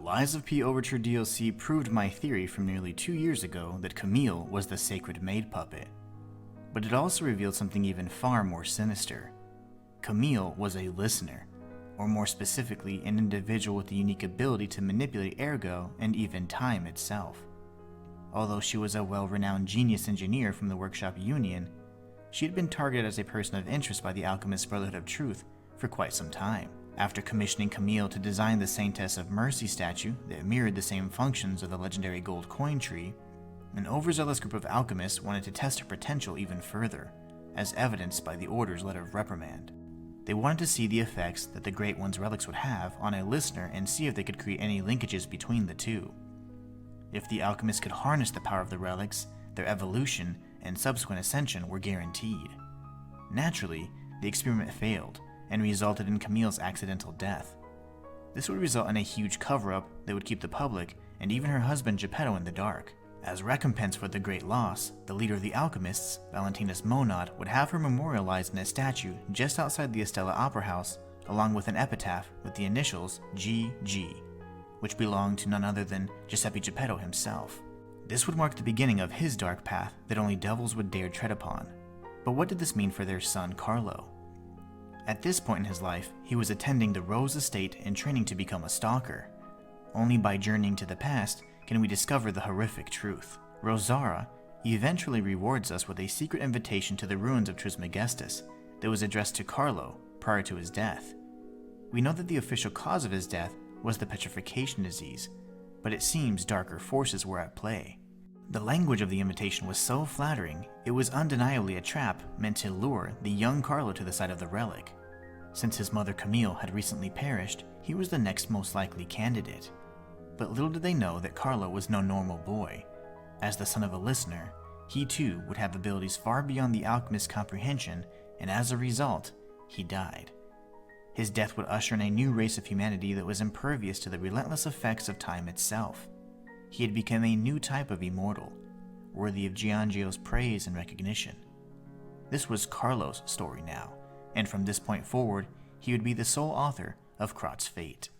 Lies of P Overture DLC proved my theory from nearly 2 years ago that Camille was the sacred maid puppet. But it also revealed something even far more sinister. Camille was a listener, or more specifically, an individual with the unique ability to manipulate ergo and even time itself. Although she was a well-renowned genius engineer from the Workshop Union, she had been targeted as a person of interest by the Alchemist Brotherhood of Truth for quite some time. After commissioning Camille to design the Saintess of Mercy statue that mirrored the same functions of the legendary gold coin tree, an overzealous group of alchemists wanted to test her potential even further, as evidenced by the Order's letter of reprimand. They wanted to see the effects that the Great One's relics would have on a listener and see if they could create any linkages between the two. If the alchemists could harness the power of the relics, their evolution and subsequent ascension were guaranteed. Naturally, the experiment failed, and resulted in Camille's accidental death. This would result in a huge cover-up that would keep the public, and even her husband Geppetto, in the dark. As recompense for the great loss, the leader of the alchemists, Valentinus Monod, would have her memorialized in a statue just outside the Estella Opera House, along with an epitaph with the initials GG, which belonged to none other than Giuseppe Geppetto himself. This would mark the beginning of his dark path that only devils would dare tread upon. But what did this mean for their son Carlo? At this point in his life, he was attending the Rose Estate and training to become a stalker. Only by journeying to the past can we discover the horrific truth. Rosara eventually rewards us with a secret invitation to the ruins of Trismegistus that was addressed to Carlo prior to his death. We know that the official cause of his death was the petrification disease, but it seems darker forces were at play. The language of the invitation was so flattering, it was undeniably a trap meant to lure the young Carlo to the side of the relic. Since his mother Camille had recently perished, he was the next most likely candidate. But little did they know that Carlo was no normal boy. As the son of a listener, he too would have abilities far beyond the alchemist's comprehension, and as a result, he died. His death would usher in a new race of humanity that was impervious to the relentless effects of time itself. He had become a new type of immortal, worthy of Giangio's praise and recognition. This was Carlo's story now, and from this point forward, he would be the sole author of Krat's fate.